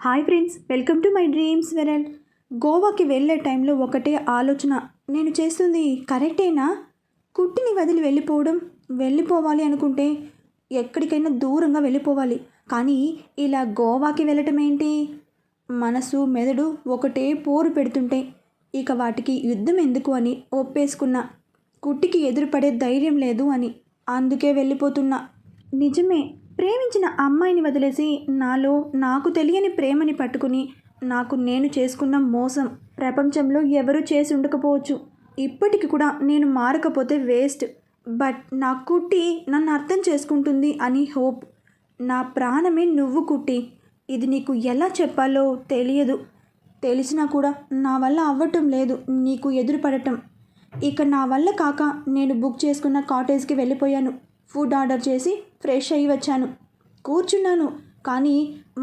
Hi friends, welcome to my dreams world. గోవాకి వెళ్ళే టైంలో ఒకటే ఆలోచన, నేను చేస్తుంది కరెక్టేనా? కుట్టిని వదిలి వెళ్ళిపోవాలి అనుకుంటే ఎక్కడికైనా దూరంగా వెళ్ళిపోవాలి. కానీ ఇలా గోవాకి వెళ్ళటం ఏంటి? మనసు మెదడు ఒకటే పోరు పెడుతుంటే ఇక వాటికి యుద్ధం ఎందుకు అని ఒప్పేసుకున్నా. కుట్టికి ఎదురుపడే ధైర్యం లేదు అని, అందుకే వెళ్ళిపోతున్నా. నిజమే, ప్రేమించిన అమ్మాయిని వదిలేసి నాకు తెలియని ప్రేమని పట్టుకుని నాకు నేను చేసుకున్న మోసం ప్రపంచంలో ఎవరూ చేసి ఉండకపోవచ్చు. ఇప్పటికి కూడా నేను మారకపోతే వేస్ట్. బట్ నా కుట్టి నన్ను అర్థం చేసుకుంటుంది అని హోప్. నా ప్రాణమే నువ్వు కుట్టి. ఇది నీకు ఎలా చెప్పాలో తెలియదు. తెలిసినా కూడా నా వల్ల అవ్వటం లేదు నీకు ఎదురుపడటం. ఇక నా వల్ల కాక నేను బుక్ చేసుకున్న కాటేజ్కి వెళ్ళిపోయాను. ఫుడ్ ఆర్డర్ చేసి ఫ్రెష్ అయ్యి వచ్చాను. కూర్చున్నాను, కానీ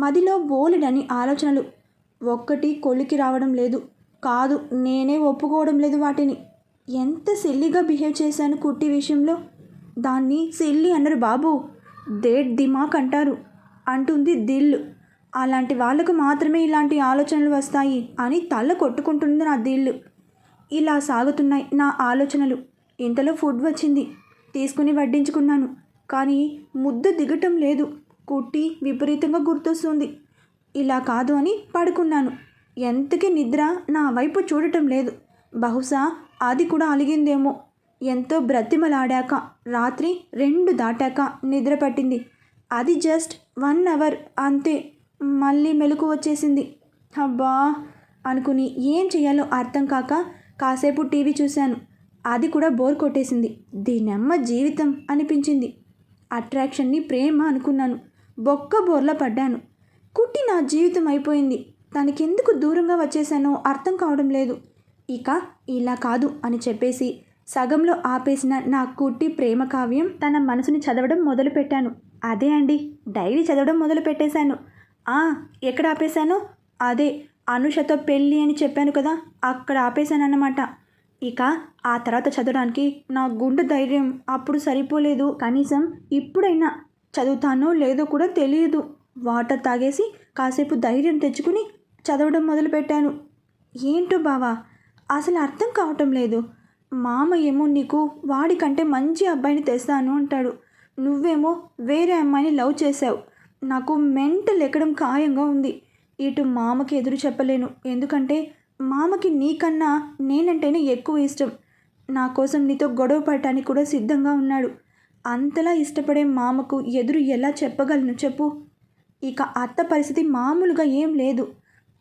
మదిలో బోలెడని ఆలోచనలు. ఒక్కటి కొలికి రావడం లేదు. కాదు, నేనే ఒప్పుకోవడం లేదు వాటిని. ఎంత సిల్లీగా బిహేవ్ చేశాను కుట్టి విషయంలో. దాన్ని సిల్లీ అన్నారు బాబు, దేట్ దిమాక్ అంటారు అంటుంది దిల్. అలాంటి వాళ్ళకు మాత్రమే ఇలాంటి ఆలోచనలు వస్తాయి అని తల కొట్టుకుంటుంది నా దిల్. ఇలా సాగుతున్నాయి నా ఆలోచనలు. ఇంతలో ఫుడ్ వచ్చింది, తీసుకుని వడ్డించుకున్నాను. కానీ ముద్ద దిగటం లేదు. కుట్టి విపరీతంగా గుర్తొస్తుంది. ఇలా కాదు అని పడుకున్నాను. ఎంతకీ నిద్ర నా వైపు చూడటం లేదు. బహుశా అది కూడా అలిగిందేమో. ఎంతో బ్రతిమలాడాక రాత్రి 2 దాటాక నిద్ర పట్టింది. అది జస్ట్ 1 అవర్ అంతే. మళ్ళీ మెలకు వచ్చేసింది. అబ్బా అనుకుని ఏం చేయాలో అర్థం కాక కాసేపు టీవీ చూశాను. అది కూడా బోర్ కొట్టేసింది. దీనమ్మ జీవితం అనిపించింది. అట్రాక్షన్ని ప్రేమ అనుకున్నాను. బొక్క బోర్లా పడ్డాను. కుట్టి నా జీవితం అయిపోయింది. తనకెందుకు దూరంగా వచ్చేసానో అర్థం కావడం లేదు. ఇక ఇలా కాదు అని చెప్పేసి సగంలో ఆపేసిన నా కుట్టి ప్రేమ కావ్యం తన మనసుని చదవడం మొదలుపెట్టాను. అదే అండి, డైరీ చదవడం మొదలు పెట్టేశాను. ఎక్కడ ఆపేశాను? అదే అనుషతో పెళ్ళి అని చెప్పాను కదా, అక్కడ ఆపేశాను అన్నమాట. ఇక ఆ తర్వాత చదవడానికి నా గుండె ధైర్యం అప్పుడు సరిపోలేదు. కనీసం ఇప్పుడైనా చదువుతానో లేదో కూడా తెలియదు. వాటర్ తాగేసి కాసేపు ధైర్యం తెచ్చుకుని చదవడం మొదలుపెట్టాను. ఏంటో బావా, అసలు అర్థం కావటం లేదు. మామ ఏమో నీకు వాడికంటే మంచి అబ్బాయిని తెస్తాను అంటాడు. నువ్వేమో వేరే అమ్మాయిని లవ్ చేసావు. నాకు మెంటల్ ఎక్కడం ఖాయంగా ఉంది. ఇటు మామకి ఎదురు చెప్పలేను, ఎందుకంటే మామకి నీకన్నా నేనంటేనే ఎక్కువ ఇష్టం. నా కోసం నీతో గొడవ పడటానికి కూడా సిద్ధంగా ఉన్నాడు. అంతలా ఇష్టపడే మామకు ఎదురు ఎలా చెప్పగలను చెప్పు? ఇక అత్త పరిస్థితి మామూలుగా ఏం లేదు.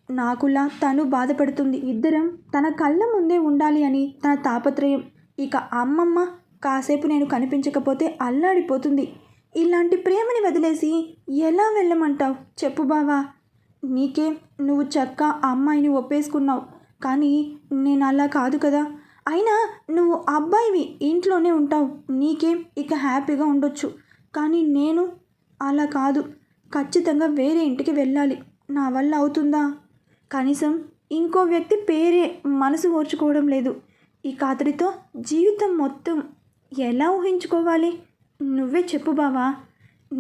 నాకులా తను బాధపడుతుంది. ఇద్దరం తన కళ్ళ ముందే ఉండాలి అని తన తాపత్రయం. ఇక అమ్మమ్మ కాసేపు నేను కనిపించకపోతే అల్లాడిపోతుంది. ఇలాంటి ప్రేమని వదిలేసి ఎలా వెళ్ళమంటావు చెప్పు బావా? నీకే నువ్వు చక్క అమ్మాయిని ఒప్పేసుకున్నావు, కానీ నేను అలా కాదు కదా. అయినా నువ్వు అబ్బాయివి, ఇంట్లోనే ఉంటావు, నీకేం ఇక హ్యాపీగా ఉండొచ్చు. కానీ నేను అలా కాదు. ఖచ్చితంగా వేరే ఇంటికి వెళ్ళాలి. నా వల్ల అవుతుందా? కనీసం ఇంకో వ్యక్తి పేరే మనసు ఓర్చుకోవడం లేదు. ఇక అతడితో జీవితం మొత్తం ఎలా ఊహించుకోవాలి? నువ్వే చెప్పు బావా.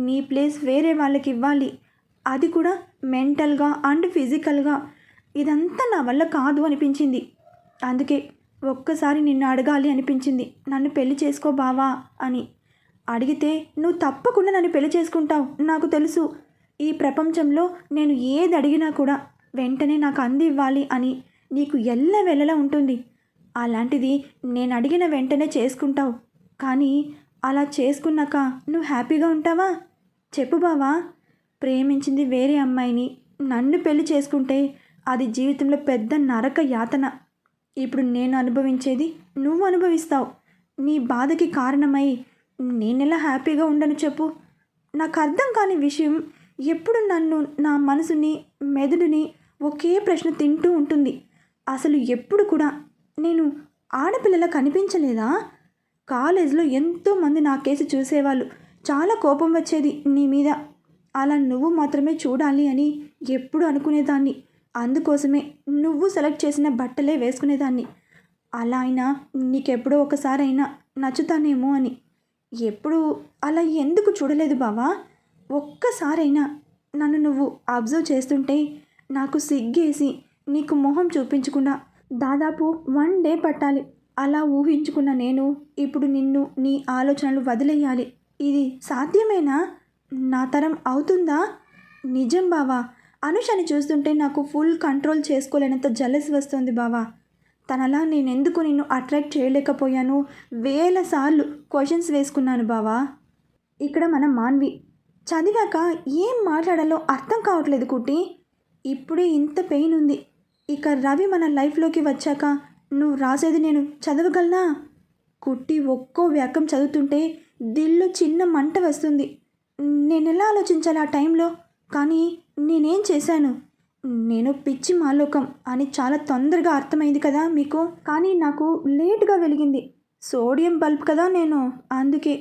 నీ ప్లేస్ వేరే వాళ్ళకి ఇవ్వాలి, అది కూడా మెంటల్గా అండ్ ఫిజికల్గా. ఇదంతా నా వల్ల కాదు అనిపించింది. అందుకే ఒక్కసారి నిన్ను అడగాలి అనిపించింది, నన్ను పెళ్లి చేసుకో బావా అని. అడిగితే నువ్వు తప్పకుండా నన్ను పెళ్లి చేసుకుంటావు నాకు తెలుసు. ఈ ప్రపంచంలో నేను ఏది అడిగినా కూడా వెంటనే నాకు అందివ్వాలి అని నీకు ఎల్లవెల్లలా ఉంటుంది. అలాంటిది నేను అడిగిన వెంటనే చేసుకుంటావు. కానీ అలా చేసుకున్నాక నువ్వు హ్యాపీగా ఉంటావా? చెప్పు బావా. ప్రేమించింది వేరే అమ్మాయిని, నన్ను పెళ్లి చేసుకుంటే అది జీవితంలో పెద్ద నరక యాతన. ఇప్పుడు నేను అనుభవించేది నువ్వు అనుభవిస్తావు. నీ బాధకి కారణమై నేనెలా హ్యాపీగా ఉండను చెప్పు? నాకు అర్థం కాని విషయం, ఎప్పుడు నన్ను, నా మనసుని, మెదడుని ఒకే ప్రశ్న తింటూ ఉంటుంది. అసలు ఎప్పుడు కూడా నేను ఆడపిల్లలా కనిపించలేదా? కాలేజ్లో ఎంతోమంది నా కేసు చూసేవాళ్ళు. చాలా కోపం వచ్చేది నీ మీద. అలా నువ్వు మాత్రమే చూడాలి అని ఎప్పుడు అనుకునేదాన్ని. అందుకోసమే నువ్వు సెలెక్ట్ చేసిన బట్టలే వేసుకునేదాన్ని. అలా అయినా నీకెప్పుడో ఒకసారైనా నచ్చుతానేమో అని. ఎప్పుడు అలా ఎందుకు చూడలేదు బావా? ఒక్కసారైనా నన్ను నువ్వు అబ్జర్వ్ చేస్తుంటే నాకు సిగ్గేసి నీకు మొహం చూపించకుండా దాదాపు 1 డే పట్టాలి. అలా ఊహించుకున్న నేను ఇప్పుడు నిన్ను నీ ఆలోచనలు వదిలేయాలి. ఇది సాధ్యమేనా? నా తరం అవుతుందా? నిజం బావా. అనుషని చూస్తుంటే నాకు ఫుల్ కంట్రోల్ చేసుకోలేనంత జలస్ వస్తుంది బావా. తనలా నేనెందుకు నిన్ను అట్రాక్ట్ చేయలేకపోయాను? వేల సార్లు క్వశ్చన్స్ వేసుకున్నాను బావా. ఇక్కడ మన మాన్వి చదివాక ఏం మాట్లాడాలో అర్థం కావట్లేదు కుట్టి. ఇప్పుడే ఇంత పెయిన్ ఉంది. ఇక రవి మన లైఫ్లోకి వచ్చాక నువ్వు రాసేది నేను చదవగలనా? కుట్టి ఒక్కో వ్యాకం చదువుతుంటే దిల్లో చిన్న మంట వస్తుంది. నేనెలా ఆలోచించాలి ఆ టైంలో? కానీ నేనేం చేశాను? నేను పిచ్చి మాలోకం అని చాలా తొందరగా అర్థమైంది కదా మీకు. కానీ నాకు లేటుగా వెలిగింది. సోడియం బల్బ్ కదా నేను. అందుకే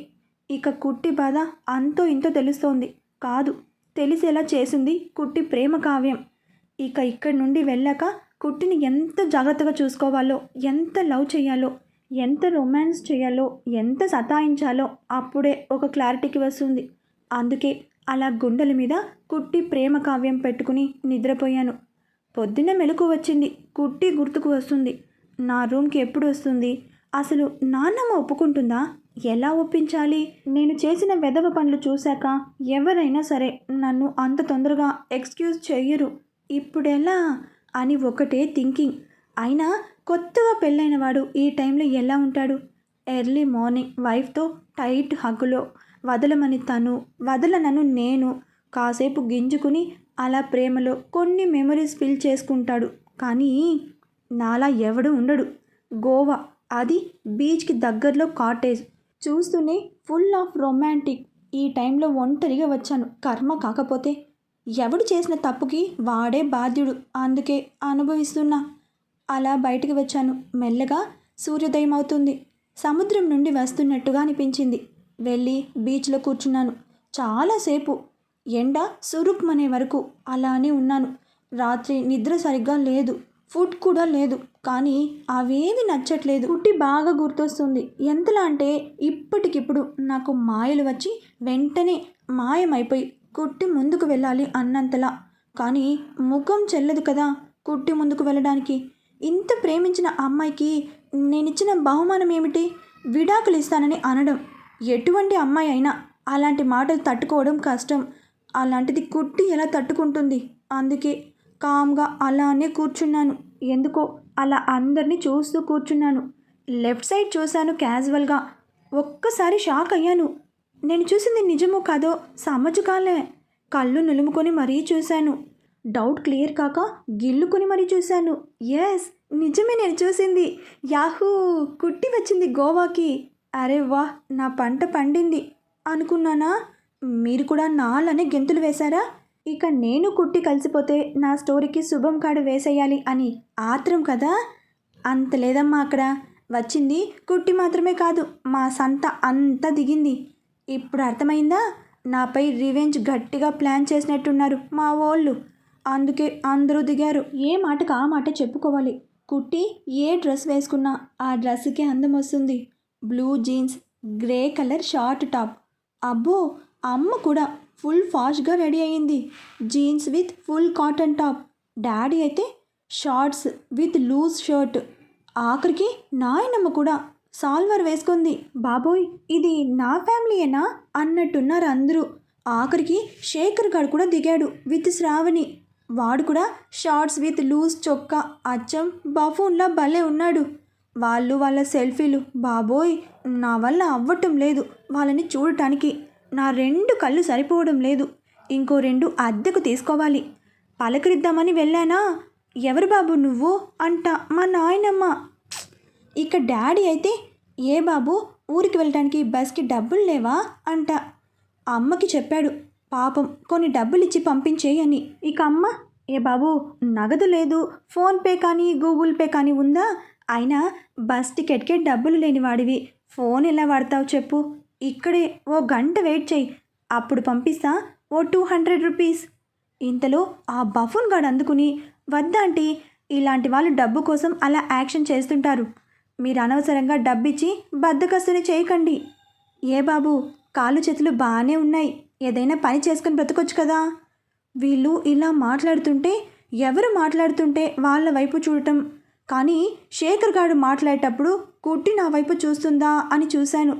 ఇక కుట్టి బాధ అంతో ఇంతో తెలుస్తోంది. కాదు, తెలిసేలా చేసింది కుట్టి ప్రేమ కావ్యం. ఇక ఇక్కడి నుండి వెళ్ళాక కుట్టిని ఎంత జాగ్రత్తగా చూసుకోవాలో, ఎంత లవ్ చేయాలో, ఎంత రొమాన్స్ చేయాలో, ఎంత సతాయించాలో అప్పుడే ఒక క్లారిటీకి వస్తుంది. అందుకే అలా గుండెల మీద కుట్టి ప్రేమ కావ్యం పెట్టుకుని నిద్రపోయాను. పొద్దున్న మెలకు వచ్చింది. కుట్టి గుర్తుకు వస్తుంది. నా రూమ్కి ఎప్పుడు వస్తుంది? అసలు నాన్నమ్మ ఒప్పుకుంటుందా? ఎలా ఒప్పించాలి? నేను చేసిన వెధవ పనులు చూశాక ఎవరైనా సరే నన్ను అంత తొందరగా ఎక్స్క్యూజ్ చెయ్యరు. ఇప్పుడెలా అని ఒకటే థింకింగ్. అయినా కొత్తగా పెళ్ళైన వాడు ఈ టైంలో ఎలా ఉంటాడు? ఎర్లీ మార్నింగ్ వైఫ్తో టైట్ హగ్గులో వదలమని తను, వదలనను నేను, కాసేపు గింజుకుని అలా ప్రేమలో కొన్ని మెమరీస్ ఫిల్ చేసుకుంటాడు. కానీ నాలా ఎవడు ఉండడు. గోవా, అది బీచ్కి దగ్గరలో కాటేజ్. చూస్తూనే ఫుల్ ఆఫ్ రొమాంటిక్. ఈ టైంలో ఒంటరిగా వచ్చాను. కర్మ కాకపోతే ఎవడు చేసిన తప్పుకి వాడే బాధ్యుడు. అందుకే అనుభవిస్తున్నా. అలా బయటికి వచ్చాను. మెల్లగా సూర్యోదయం అవుతుంది. సముద్రం నుండి వస్తున్నట్టుగా అనిపించింది. వెళ్ళి బీచ్లో కూర్చున్నాను. చాలాసేపు ఎండ సురుక్మనే వరకు అలానే ఉన్నాను. రాత్రి నిద్ర సరిగ్గా లేదు. ఫుడ్ కూడా లేదు. కానీ అవేవి నచ్చట్లేదు. కుట్టి బాగా గుర్తొస్తుంది. ఎంతలా అంటే ఇప్పటికిప్పుడు నాకు మాయలు వచ్చి వెంటనే మాయమైపోయి కుట్టి ముందుకు వెళ్ళాలి అన్నంతలా. కానీ ముఖం చెల్లదు కదా కుట్టి ముందుకు వెళ్ళడానికి. ఇంత ప్రేమించిన అమ్మాయికి నేనిచ్చిన బహుమానం ఏమిటి? విడాకులు ఇస్తానని అనడం. ఎటువంటి అమ్మాయి అయినా అలాంటి మాటలు తట్టుకోవడం కష్టం. అలాంటిది కుట్టి ఎలా తట్టుకుంటుంది? అందుకే కామ్గా అలానే కూర్చున్నాను. ఎందుకో అలా అందరినీ చూస్తూ కూర్చున్నాను. లెఫ్ట్ సైడ్ చూశాను క్యాజువల్గా. ఒక్కసారి షాక్ అయ్యాను. నేను చూసింది నిజమో కాదో సమజుకాలే. కళ్ళు నులుముకొని మరీ చూశాను. డౌట్ క్లియర్ కాక గిల్లుకొని మరీ చూశాను. ఎస్, నిజమే నేను చూసింది. యాహూ, కుట్టి వచ్చింది గోవాకి. అరే వాహ్, నా పంట పండింది అనుకున్నానా? మీరు కూడా నాలని గెంతులు వేశారా? ఇక నేను కుట్టి కలిసిపోతే నా స్టోరీకి శుభం కార్డు వేసేయాలి అని ఆత్రం కదా? అంత లేదమ్మా. అక్కడ వచ్చింది కుట్టి మాత్రమే కాదు, మా సంత అంతా దిగింది. ఇప్పుడు అర్థమైందా? నాపై రివెంజ్ గట్టిగా ప్లాన్ చేసినట్టున్నారు మా వాళ్ళు. అందుకే అందరూ దిగారు. ఏ మాటకు ఆ మాట చెప్పుకోవాలి. కుట్టి ఏ డ్రెస్ వేసుకున్నా ఆ డ్రెస్సుకే అందం వస్తుంది. Blue jeans, grey colour short top. అబ్బో, అమ్మ కూడా ఫుల్ ఫాస్ట్గా రెడీ అయ్యింది. Jeans with full cotton top. Daddy అయితే షార్ట్స్ విత్ లూజ్ షర్ట్. ఆఖరికి నాయనమ్మ కూడా సాల్వర్ వేసుకుంది. బాబోయ్, ఇది నా ఫ్యామిలీయేనా అన్నట్టున్నారు అందరూ. ఆఖరికి శేఖర్ గారు కూడా దిగాడు విత్ శ్రావణి. వాడు కూడా షార్ట్స్ విత్ లూజ్ చొక్కా. అచ్చం బఫూన్లా భలే ఉన్నాడు. వాళ్ళు వాళ్ళ సెల్ఫీలు. బాబోయ్, నా వల్ల అవ్వటం లేదు వాళ్ళని చూడటానికి. నా 2 కళ్ళు సరిపోవడం లేదు. ఇంకో 2 అద్దెకు తీసుకోవాలి. పలకరిద్దామని వెళ్ళానా, ఎవరు బాబు నువ్వు అంట మా నాయనమ్మ. ఇక డాడీ అయితే, ఏ బాబు, ఊరికి వెళ్ళడానికి బస్కి డబ్బులు లేవా అంట. అమ్మకి చెప్పాడు పాపం కొన్ని డబ్బులు ఇచ్చి పంపించేయి అని. ఇక అమ్మ, ఏ బాబు, నగదు లేదు, ఫోన్పే కానీ గూగుల్ పే కానీ ఉందా? అయినా బస్ టికెట్కే డబ్బులు లేని వాడివి ఫోన్ ఎలా వాడతావు చెప్పు? ఇక్కడే ఓ గంట వెయిట్ చేయి, అప్పుడు పంపిస్తా ఓ 200 రూపీస్. ఇంతలో ఆ బఫూన్ గాడు అందుకుని, వద్దాంటి, ఇలాంటి వాళ్ళు డబ్బు కోసం అలా యాక్షన్ చేస్తుంటారు. మీరు అనవసరంగా డబ్బిచ్చి బద్దకస్తుని చేయకండి. ఏ బాబు, కాళ్ళు చేతులు బాగానే ఉన్నాయి, ఏదైనా పని చేసుకుని బ్రతకొచ్చు కదా. వీళ్ళు ఇలా మాట్లాడుతుంటే ఎవరు మాట్లాడుతుంటే వాళ్ళ వైపు చూడటం. కానీ శేఖర్ గారు మాట్లాడేటప్పుడు కుట్టి నా వైపు చూస్తుందా అని చూశాను.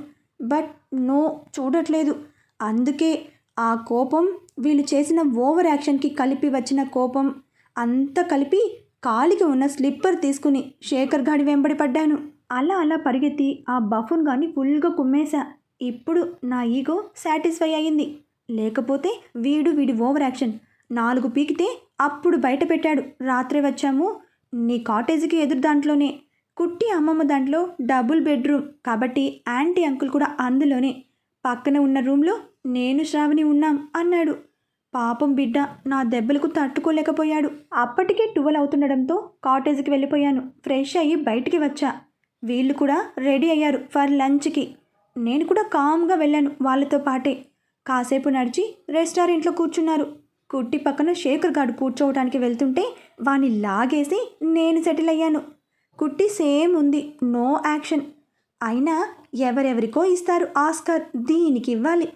బట్ నో, చూడట్లేదు. అందుకే ఆ కోపం, వీళ్ళు చేసిన ఓవర్ యాక్షన్కి కలిపి వచ్చిన కోపం అంతా కలిపి కాలికి ఉన్న స్లిప్పర్ తీసుకుని శేఖర్ గాడి వెంబడి పడ్డాను. అలా అలా పరిగెత్తి ఆ బఫూన్ గాని ఫుల్గా కుమ్మేశా. ఇప్పుడు నా ఈగో సాటిస్ఫై అయ్యింది. లేకపోతే వీడి ఓవర్ యాక్షన్ 4 పీకితే అప్పుడు బయట పెట్టాడు. రాత్రే వచ్చాము నీ కాటేజీకి ఎదురు దాంట్లోనే. కుట్టి అమ్మమ్మ దాంట్లో డబుల్ బెడ్రూమ్ కాబట్టి ఆంటీ అంకుల్ కూడా అందులోనే. పక్కన ఉన్న రూమ్లో నేను శ్రావణి ఉన్నాం అన్నాడు. పాపం బిడ్డ నా దెబ్బలకు తట్టుకోలేకపోయాడు. అప్పటికే 12 అవుతుండడంతో కాటేజీకి వెళ్ళిపోయాను. ఫ్రెష్ అయ్యి బయటికి వచ్చా. వీళ్ళు కూడా రెడీ అయ్యారు ఫర్ లంచ్కి. నేను కూడా కామ్గా వెళ్ళాను వాళ్ళతో పాటే. కాసేపు నడిచి రెస్టారెంట్లో కూర్చున్నారు. కుట్టి పక్కన శేఖర్ గారు కూర్చోవడానికి వెళ్తుంటే వాణ్ణి లాగేసి నేను సెటిల్ అయ్యాను. కుట్టి సేమ్ ఉంది, నో యాక్షన్. అయినా ఎవరెవరికో ఇస్తారు ఆస్కార్, దీనికి ఇవ్వాలి.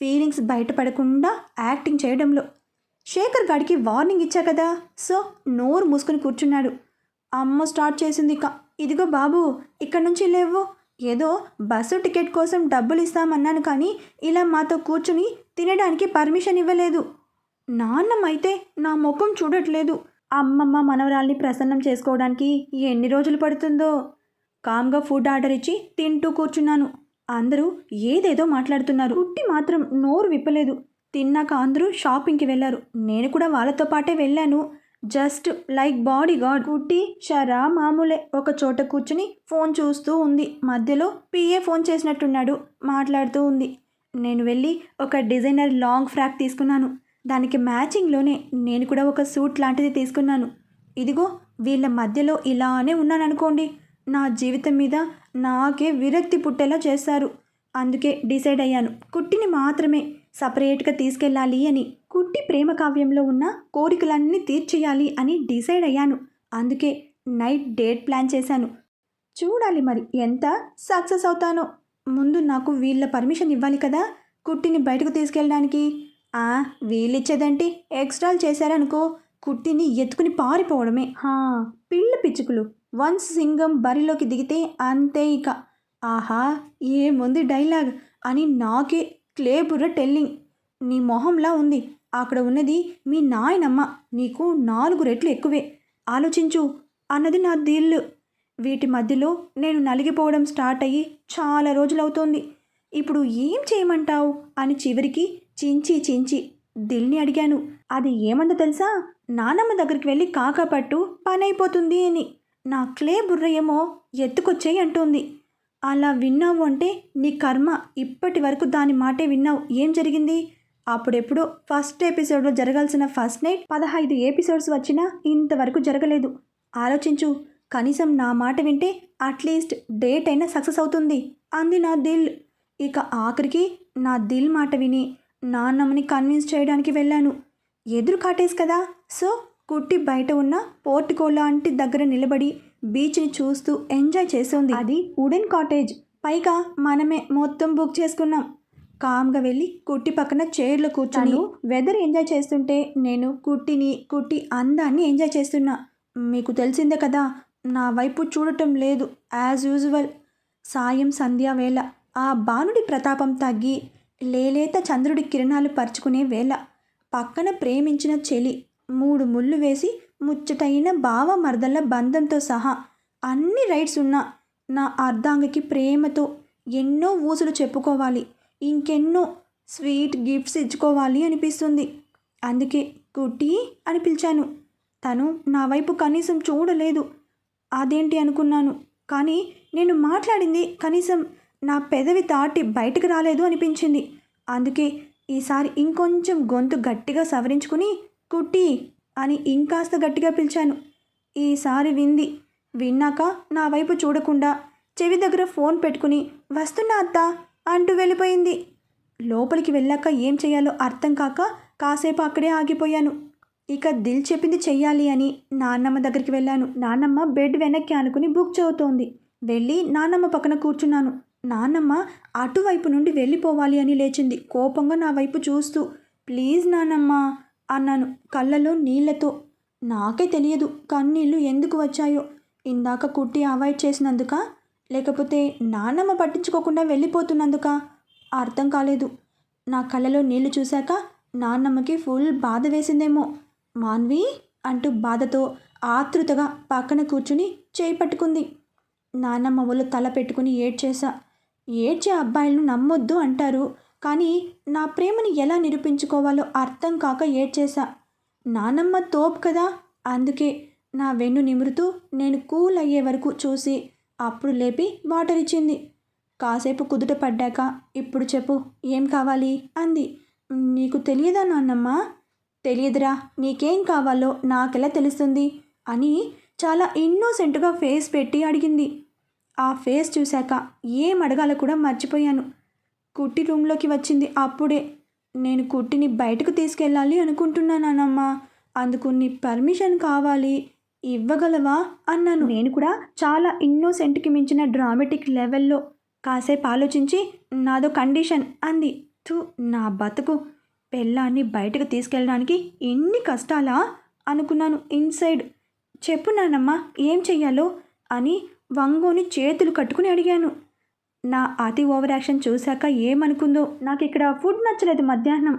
ఫీలింగ్స్ బయటపడకుండా యాక్టింగ్ చేయడంలో. శేఖర్ గాడికి వార్నింగ్ ఇచ్చా కదా, సో నోరు మూసుకొని కూర్చున్నాడు. అమ్మ స్టార్ట్ చేసింది ఇక. ఇదిగో బాబు, ఇక్కడి నుంచి లేవు. ఏదో బస్సు టికెట్ కోసం డబ్బులు ఇస్తామన్నాను కానీ ఇలా మాతో కూర్చుని తినడానికి పర్మిషన్ ఇవ్వలేదు. నాన్నమ్మ అయితే నా ముఖం చూడట్లేదు. అమ్మమ్మ మనవరాల్ని ప్రసన్నం చేసుకోవడానికి ఎన్ని రోజులు పడుతుందో. కామ్గా ఫుడ్ ఆర్డర్ ఇచ్చి తింటూ కూర్చున్నాను. అందరూ ఏదేదో మాట్లాడుతున్నారు. కుట్టి మాత్రం నోరు విప్పలేదు. తిన్నాక అందరూ షాపింగ్కి వెళ్ళారు. నేను కూడా వాళ్ళతో పాటే వెళ్ళాను. Just like body guard. కుట్టి షరా మామూలే ఒక చోట కూర్చుని ఫోన్ చూస్తూ ఉంది. మధ్యలో పిఏ ఫోన్ చేసినట్టున్నాడు, మాట్లాడుతూ ఉంది. నేను వెళ్ళి ఒక డిజైనర్ లాంగ్ ఫ్రాక్ తీసుకున్నాను. దానికి మ్యాచింగ్లోనే నేను కూడా ఒక సూట్ లాంటిది తీసుకున్నాను. ఇదిగో వీళ్ళ మధ్యలో ఇలానే ఉన్నాననుకోండి, నా జీవితం మీద నాకే విరక్తి పుట్టేలా చేస్తారు. అందుకే డిసైడ్ అయ్యాను కుట్టిని మాత్రమే సపరేట్గా తీసుకెళ్ళాలి అని. కుట్టి ప్రేమ కావ్యంలో ఉన్న కోరికలన్నీ తీర్చేయాలి అని డిసైడ్ అయ్యాను. అందుకే నైట్ డేట్ ప్లాన్ చేశాను. చూడాలి మరి ఎంత సక్సెస్ అవుతానో. ముందు నాకు వీళ్ళ పర్మిషన్ ఇవ్వాలి కదా కుట్టిని బయటకు తీసుకెళ్ళడానికి. వీళ్ళిచ్చేదంటే ఎక్స్ట్రాలు చేశారనుకో, కుట్టిని ఎత్తుకుని పారిపోవడమే. పిల్ల పిచ్చుకులు వన్స్ సింగం బరిలోకి దిగితే అంతే ఇక. ఆహా ఏముంది డైలాగ్ అని నాకే క్లేబుర్ర టెల్లింగ్. నీ మొహంలా ఉంది, అక్కడ ఉన్నది మీ నాయనమ్మ, నీకు 4 రెట్లు ఎక్కువే, ఆలోచించు అన్నది నా దిల్లు. వీటి మధ్యలో నేను నలిగిపోవడం స్టార్ట్ అయ్యి చాలా రోజులవుతోంది. ఇప్పుడు ఏం చేయమంటావు అని చివరికి చించి దిల్ని అడిగాను. అది ఏమందో తెలుసా, నానమ్మ దగ్గరికి వెళ్ళి కాకాపట్టు పని అయిపోతుంది అని. నా క్లే బుర్ర ఏమో ఎత్తుకొచ్చేయి అంటోంది. అలా విన్నావు అంటే నీ కర్మ. ఇప్పటి వరకు దాని మాటే విన్నావు. ఏం జరిగింది? అప్పుడెప్పుడో ఫస్ట్ ఎపిసోడ్లో జరగాల్సిన ఫస్ట్ నైట్ 15 ఎపిసోడ్స్ వచ్చినా ఇంతవరకు జరగలేదు. ఆలోచించు, కనీసం నా మాట వింటే అట్లీస్ట్ డేట్ అయినా సక్సెస్ అవుతుంది అంది నా దిల్. ఇక ఆఖరికి నా దిల్ మాట విని నాన్నమ్మని కన్విన్స్ చేయడానికి వెళ్ళాను. ఎదురు కాటేజ్ కదా, సో కుట్టి బయట ఉన్న పోర్టికో లాంటి దగ్గర నిలబడి బీచ్ని చూస్తూ ఎంజాయ్ చేస్తుంది. అది వుడెన్ కాటేజ్, పైగా మనమే మొత్తం బుక్ చేసుకున్నాం. కామ్గా వెళ్ళి కుట్టి పక్కన చైర్లో కూర్చొని వెదర్ ఎంజాయ్ చేస్తుంటే నేను కుట్టి అందాన్ని ఎంజాయ్ చేస్తున్నా. మీకు తెలిసిందే కదా, నా వైపు చూడటం లేదు యాజ్ యూజువల్. సాయం సంధ్యా వేళ ఆ బాణుడి ప్రతాపం తగ్గి లేలేత చంద్రుడి కిరణాలు పరుచుకునే వేళ పక్కన ప్రేమించిన చెలి 3 ముళ్ళు వేసి ముచ్చటైన బావ మరదల బంధంతో సహా అన్ని రైట్స్ ఉన్న నా అర్ధాంగికి ప్రేమతో ఎన్నో ఊసులు చెప్పుకోవాలి, ఇంకెన్నో స్వీట్ గిఫ్ట్స్ ఇచ్చుకోవాలి అనిపిస్తుంది. అందుకే కుట్టి అని పిలిచాను. తను నా వైపు కనీసం చూడలేదు. అదేంటి అనుకున్నాను, కానీ నేను మాట్లాడింది కనీసం నా పెదవి దాటి బయటకు రాలేదు అనిపించింది. అందుకే ఈసారి ఇంకొంచెం గొంతు గట్టిగా సవరించుకుని కుట్టి అని ఇంకాస్త గట్టిగా పిలిచాను. ఈసారి వింది. విన్నాక నా వైపు చూడకుండా చెవి దగ్గర ఫోన్ పెట్టుకుని వస్తున్నా అత్త అంటూ వెళ్ళిపోయింది. లోపలికి వెళ్ళాక ఏం చేయాలో అర్థం కాక కాసేపు అక్కడే ఆగిపోయాను. ఇక దిల్ చెప్పింది చెయ్యాలి అని నాన్నమ్మ దగ్గరికి వెళ్ళాను. నాన్నమ్మ బెడ్ వెనక్కి అనుకుని బుక్ చదువుతోంది. వెళ్ళి నాన్నమ్మ పక్కన కూర్చున్నాను. నాన్నమ్మ అటువైపు నుండి వెళ్ళిపోవాలి అని లేచింది, కోపంగా నా వైపు చూస్తూ. ప్లీజ్ నాన్నమ్మ అన్నాను కళ్ళలో నీళ్లతో. నాకే తెలియదు కన్నీళ్ళు ఎందుకు వచ్చాయో. ఇందాక కుట్టి అవాయిడ్ చేసినందుకా, లేకపోతే నాన్నమ్మ పట్టించుకోకుండా వెళ్ళిపోతున్నందుకా అర్థం కాలేదు. నా కళ్ళలో నీళ్లు చూశాక నాన్నమ్మకి ఫుల్ బాధ వేసిందేమో. మాన్వి అంటూ బాధతో ఆతృతగా పక్కన కూర్చుని చేయి పట్టుకుంది. నాన్నమ్మ ఒళ్ళు తల పెట్టుకుని ఏడ్చేశా. ఏడ్చే అబ్బాయిలను నమ్మొద్దు అంటారు, కానీ నా ప్రేమని ఎలా నిరూపించుకోవాలో అర్థం కాక ఏడ్చేశా. నానమ్మ తోపు కదా, అందుకే నా వెన్ను నిమురుతూ నేను కూల్ అయ్యే వరకు చూసి అప్పుడు లేపి వాటర్ ఇచ్చింది. కాసేపు కుదుట పడ్డాక ఇప్పుడు చెప్పు ఏం కావాలి అంది. నీకు తెలియదా నాన్నమ్మ? తెలియదురా, నీకేం కావాలో నాకెలా తెలుస్తుంది అని చాలా ఇన్నోసెంట్గా ఫేస్ పెట్టి అడిగింది. ఆ ఫేస్ చూశాక ఏం అడగాలో కూడా మర్చిపోయాను. కుట్టి రూమ్లోకి వచ్చింది అప్పుడే. నేను కుట్టిని బయటకు తీసుకెళ్ళాలి అనుకుంటున్నానమ్మా, అందుకు నీ పర్మిషన్ కావాలి, ఇవ్వగలవా అన్నాను. నేను కూడా చాలా ఇన్నోసెంట్కి మించిన డ్రామాటిక్ లెవెల్లో కాసేపు ఆలోచించి నాదో కండిషన్ అంది. తూ నా బతుకు, పెళ్ళాన్ని బయటకు తీసుకెళ్ళడానికి ఎన్ని కష్టాలా అనుకున్నాను ఇన్సైడ్. చెప్పు నానమ్మ ఏం చెయ్యాలో అని వంగోని చేతులు కట్టుకుని అడిగాను. నా అతి ఓవర్ యాక్షన్ చూశాక ఏమనుకుందో. నాకు ఇక్కడ ఫుడ్ నచ్చలేదు మధ్యాహ్నం,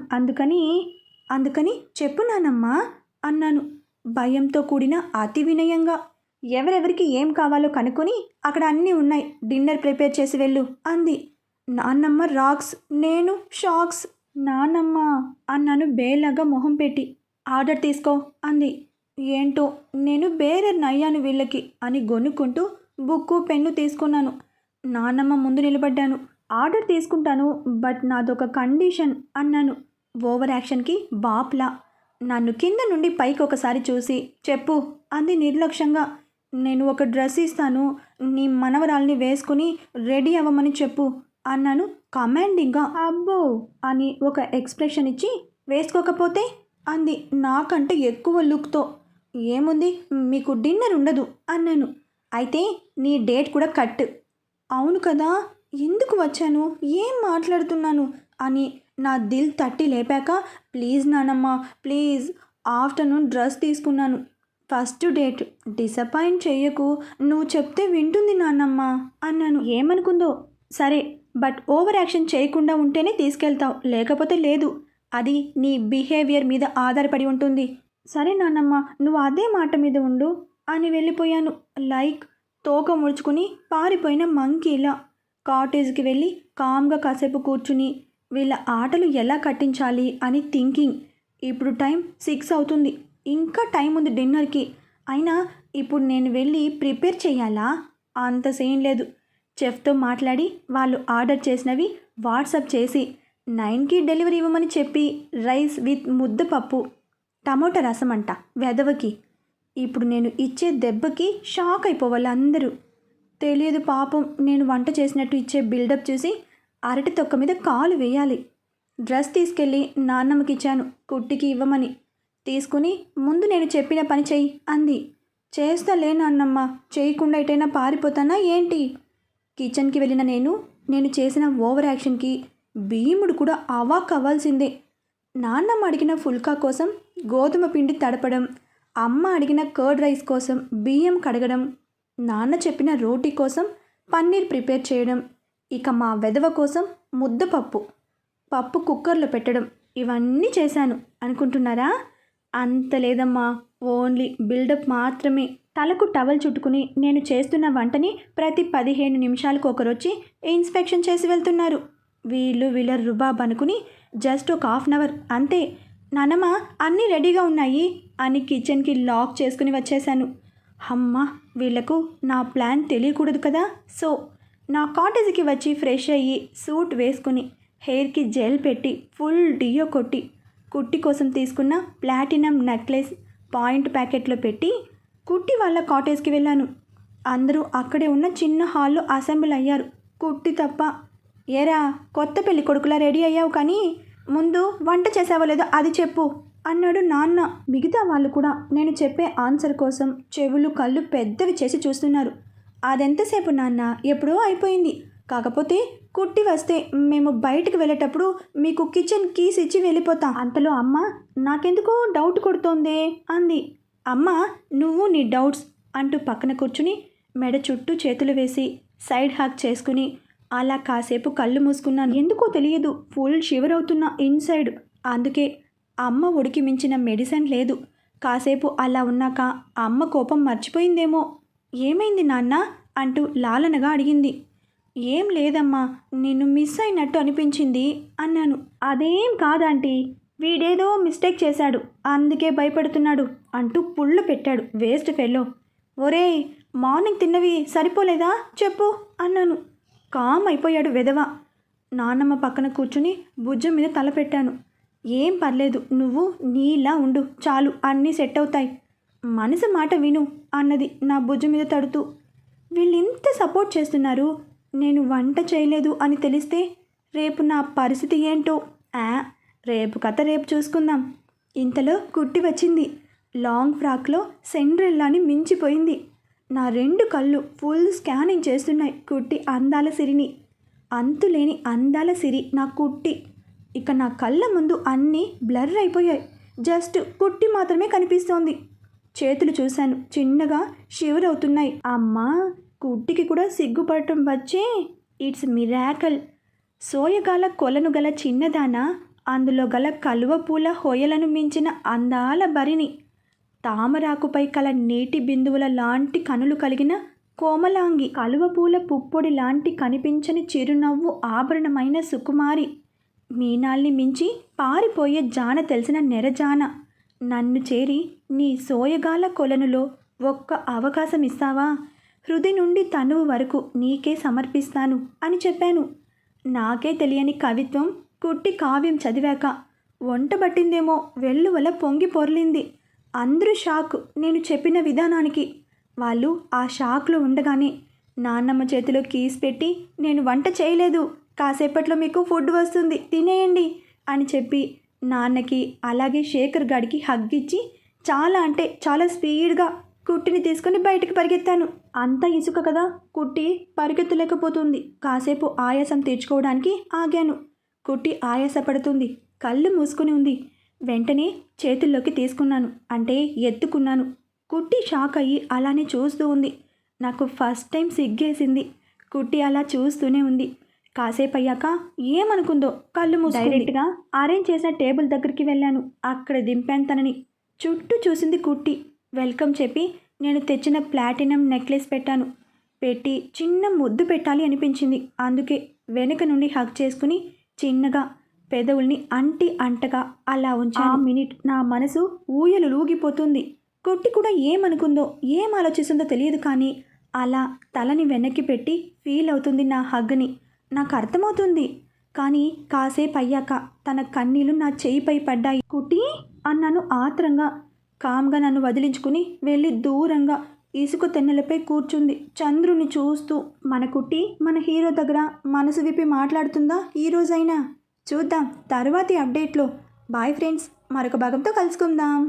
అందుకని చెప్పు నానమ్మా అన్నాను భయంతో కూడిన అతి వినయంగా. ఎవరెవరికి ఏం కావాలో కనుక్కొని అక్కడ అన్నీ ఉన్నాయి, డిన్నర్ ప్రిపేర్ చేసి వెళ్ళు అంది. నాన్నమ్మ రాక్స్, నేను షాక్స్. నానమ్మ అన్నాను బేలగా మొహం పెట్టి. ఆర్డర్ తీసుకో అంది. ఏంటో నేను బేరర్ అయ్యాను వీళ్ళకి అని గొనుక్కుంటూ బుక్కు పెన్ను తీసుకున్నాను. నాన్నమ్మ ముందు నిలబడ్డాను. ఆర్డర్ తీసుకుంటాను, బట్ నాదొక కండిషన్ అన్నాను ఓవర్ యాక్షన్కి బాప్లా. నన్ను కింద నుండి పైకి ఒకసారి చూసి చెప్పు అంది నిర్లక్ష్యంగా. నేను ఒక డ్రెస్ ఇస్తాను, నీ మనవరాల్ని వేసుకుని రెడీ అవ్వమని చెప్పు అన్నాను కమాండింగ్గా. అబ్బో అని ఒక ఎక్స్ప్రెషన్ ఇచ్చి వేసుకోకపోతే అంది నాకంటే ఎక్కువ లుక్తో. ఏముంది, మీకు డిన్నర్ ఉండదు అన్నాను. అయితే నీ డేట్ కూడా కట్. అవును కదా, ఎందుకు వచ్చాను, ఏం మాట్లాడుతున్నాను అని నా దిల్ తట్టి లేపాక ప్లీజ్ నానమ్మ ప్లీజ్, ఆఫ్టర్నూన్ డ్రెస్ తీసుకున్నాను, ఫస్ట్ డేట్, డిసప్పాయింట్ చెయ్యకు, నువ్వు చెప్తే వింటుంది నాన్నమ్మ అన్నాను. ఏమనుకుందో సరే, బట్ ఓవర్ యాక్షన్ చేయకుండా ఉంటేనే తీసుకెళ్తావు, లేకపోతే లేదు, అది నీ బిహేవియర్ మీద ఆధారపడి ఉంటుంది. సరే నాన్నమ్మ, నువ్వు అదే మాట మీద ఉండు అని వెళ్ళిపోయాను. లైక్ తోక ముడుచుకుని పారిపోయిన మంకీలా. కాటేజ్కి వెళ్ళి కామ్గా కాసేపు కూర్చుని వీళ్ళ ఆటలు ఎలా కట్టించాలి అని థింకింగ్. ఇప్పుడు టైం 6 అవుతుంది, ఇంకా టైం ఉంది డిన్నర్కి. అయినా ఇప్పుడు నేను వెళ్ళి ప్రిపేర్ చేయాలా? అంత సీన్ లేదు. చెఫ్తో మాట్లాడి వాళ్ళు ఆర్డర్ చేసినవి వాట్సాప్ చేసి 9కి డెలివరీ ఇవ్వమని చెప్పి రైస్ విత్ ముద్దపప్పు, టమోటా రసం అంట వెదవకి. ఇప్పుడు నేను ఇచ్చే దెబ్బకి షాక్ అయిపోవాలి అందరూ. తెలియదు పాపం, నేను వంట చేసినట్టు ఇచ్చే బిల్డప్ చూసి అరటి తొక్క మీద కాలు వేయాలి. డ్రెస్ తీసుకెళ్ళి నాన్నమ్మకి ఇచ్చాను కుట్టికి ఇవ్వమని. తీసుకుని ముందు నేను చెప్పిన పని చెయ్యి అంది. చేస్తాలే నాన్నమ్మ, చేయకుండా ఎటైనా పారిపోతానా ఏంటి? కిచెన్కి వెళ్ళిన నేను చేసిన ఓవర్ యాక్షన్కి భీముడు కూడా అవాక్ అవ్వాల్సిందే. నాన్నమ్మ అడిగిన ఫుల్కా కోసం గోధుమ పిండి తడపడం, అమ్మ అడిగిన కర్డ్ రైస్ కోసం బియ్యం కడగడం, నాన్న చెప్పిన రోటీ కోసం పన్నీర్ ప్రిపేర్ చేయడం, ఇక మా వెధవ కోసం పప్పు కుక్కర్లో పెట్టడం, ఇవన్నీ చేశాను అనుకుంటున్నారా? అంత లేదమ్మా, ఓన్లీ బిల్డప్ మాత్రమే. తలకు టవల్ చుట్టుకుని నేను చేస్తున్న వంటని ప్రతి 15 నిమిషాలకు ఒకరొచ్చి ఇన్స్పెక్షన్ చేసి వెళ్తున్నారు. వీళ్ళ రుబాబ్ అనుకుని జస్ట్ ఒక ½ అవర్ అంతే. నానమ్మ అన్నీ రెడీగా ఉన్నాయి అని కిచెన్కి లాక్ చేసుకుని వచ్చేసాను. అమ్మ, వీళ్లకు నా ప్లాన్ తెలియకూడదు కదా. సో నా కాటేజ్కి వచ్చి ఫ్రెష్ అయ్యి సూట్ వేసుకుని హెయిర్కి జెల్ పెట్టి ఫుల్ డియో కొట్టి కుట్టి కోసం తీసుకున్న ప్లాటినం నెక్లెస్ పాయింట్ ప్యాకెట్లో పెట్టి కుట్టి వాళ్ళ కాటేజ్కి వెళ్ళాను. అందరూ అక్కడే ఉన్న చిన్న హాల్లో అసెంబ్ల్ అయ్యారు, కుట్టి తప్ప. ఏరా కొత్త పెళ్లి కొడుకులా రెడీ అయ్యావు, కానీ ముందు వంట చేసావో లేదో అది చెప్పు అన్నాడు నాన్న. మిగతా వాళ్ళు కూడా నేను చెప్పే ఆన్సర్ కోసం చెవులు కళ్ళు పెద్దవి చేసి చూస్తున్నారు. అదెంతసేపు నాన్న, ఎప్పుడో అయిపోయింది. కాకపోతే కుట్టి వస్తే మేము బయటకు వెళ్ళేటప్పుడు మీకు కిచెన్ కీస్ ఇచ్చి వెళ్ళిపోతాం. అంతలో అమ్మ నాకెందుకో డౌట్ కొడుతోందే అంది. అమ్మా నువ్వు నీ డౌట్స్ అంటూ పక్కన కూర్చుని మెడ చుట్టూ చేతులు వేసి సైడ్ హాక్ చేసుకుని అలా కాసేపు కళ్ళు మూసుకున్నాను. ఎందుకో తెలియదు, ఫుల్ షివర్ అవుతున్నా ఇన్సైడ్. అందుకే అమ్మ ఒడికి మించిన మెడిసిన్ లేదు. కాసేపు అలా ఉన్నాక అమ్మ కోపం మర్చిపోయిందేమో. ఏమైంది నాన్న అంటూ లాలనగా అడిగింది. ఏం లేదమ్మా, నిన్ను మిస్ అయినట్టు అనిపించింది అన్నాను. అదేం కాదంటీ, వీడేదో మిస్టేక్ చేశాడు, అందుకే భయపడుతున్నాడు అంటూ పుల్ల పెట్టాడు వేస్ట్ ఫెల్లో. ఒరేయ్, మార్నింగ్ తిన్నవి సరిపోలేదా చెప్పు అన్నాను. కామ్ అయిపోయాడు వెధవ. నాన్నమ్మ పక్కన కూర్చుని భుజం మీద తల పెట్టాను. ఏం పర్లేదు, నువ్వు నీలా ఉండు చాలు, అన్నీ సెట్ అవుతాయి. మనసు మాట విను అన్నది నా భుజం మీద తడుతూ. వీళ్ళింత సపోర్ట్ చేస్తున్నారు, నేను వంట చేయలేదు అని తెలిస్తే రేపు నా పరిస్థితి ఏంటో. రేపు కథ రేపు చూసుకుందాం. ఇంతలో కుట్టి వచ్చింది. లాంగ్ ఫ్రాక్లో సెండ్రెల్లాని మించిపోయింది. నా 2 కళ్ళు ఫుల్ స్కానింగ్ చేస్తున్నాయి కుట్టి అందాల సిరిని. అంతులేని అందాల సిరి నా కుట్టి. ఇక నా కళ్ళ ముందు అన్నీ బ్లర్ అయిపోయాయి. జస్ట్ కుట్టి మాత్రమే కనిపిస్తోంది. చేతులు చూశాను, చిన్నగా షివర్ అవుతున్నాయి. అమ్మా, కుట్టికి కూడా సిగ్గుపడటం వచ్చే. It's miracle. సోయగాల కొలను గల చిన్నదాన, అందులో గల కలువ పూల హొయలను మించిన అందాల బరిని, తామరాకుపై కల నీటి బిందువుల లాంటి కనులు కలిగిన కోమలాంగి, కలువ పూల పుప్పొడి లాంటి కనిపించని చిరునవ్వు ఆభరణమైన సుకుమారి, మీనాల్ని మించి పారిపోయే జాన తెలిసిన నెరజాన, నన్ను చేరి నీ సోయగాల కొలనులో ఒక్క అవకాశం ఇస్తావా? హృదయ నుండి తనువు వరకు నీకే సమర్పిస్తాను అని చెప్పాను. నాకే తెలియని కవిత్వం కుట్టి కావ్యం చదివాక వంటబట్టిందేమో వెల్లువల పొంగి పొర్లింది. అందరూ షాక్ నేను చెప్పిన విధానానికి. వాళ్ళు ఆ షాక్లో ఉండగానే నాన్నమ్మ చేతిలో కీస్ పెట్టి, నేను వంట చేయలేదు, కాసేపట్లో మీకు ఫుడ్ వస్తుంది తినేయండి అని చెప్పి నాన్నకి అలాగే శేఖర్ గాడికి హగ్ ఇచ్చి చాలా అంటే చాలా స్పీడ్గా కుట్టిని తీసుకొని బయటికి పరిగెత్తాను. అంత ఇసుక కదా, కుట్టి పరిగెత్తలేకపోతుంది. కాసేపు ఆయాసం తీర్చుకోవడానికి ఆగాను. కుట్టి ఆయాసపడుతుంది, కళ్ళు మూసుకుని ఉంది. వెంటనే చేతుల్లోకి తీసుకున్నాను, అంటే ఎత్తుకున్నాను. కుట్టి షాక్ అయ్యి అలానే చూస్తూ ఉంది. నాకు ఫస్ట్ టైం సిగ్గేసింది. కుట్టి అలా చూస్తూనే ఉంది. కాసేపు అయ్యాక ఏమనుకుందో కళ్ళు మూసి డైరెక్ట్గా అరేంజ్ చేసిన టేబుల్ దగ్గరికి వెళ్ళాను. అక్కడ దింపాను తనని. చుట్టూ చూసింది కుట్టి. వెల్కమ్ చెప్పి నేను తెచ్చిన ప్లాటినం నెక్లెస్ పెట్టాను. పెట్టి చిన్న ముద్దు పెట్టాలి అనిపించింది. అందుకే వెనుక నుండి హగ్ చేసుకుని చిన్నగా పెదవుల్ని అంటగా అలా ఉంచాను. మినిట్ నా మనసు ఊయలు లూగిపోతుంది. కుట్టి కూడా ఏమనుకుందో ఏం ఆలోచిస్తుందో తెలియదు, కానీ అలా తలని వెనక్కి పెట్టి ఫీల్ అవుతుంది నా హగ్ని. నాకు అర్థమవుతుంది. కానీ కాసేపు అయ్యాక తన కన్నీళ్లు నా చేయిపై పడ్డాయి. కుట్టి అన్నాను ఆత్రంగా. కామ్గా నన్ను వదిలించుకుని వెళ్ళి దూరంగా ఇసుక తెన్నెలపై కూర్చుంది చంద్రుని చూస్తూ. మన కుట్టి మన హీరో దగ్గర మనసు విప్పి మాట్లాడుతుందా ఈరోజైనా? చూద్దాం తరువాతి అప్డేట్లో. బాయ్ ఫ్రెండ్స్, మరొక భాగంతో కలుసుకుందాం.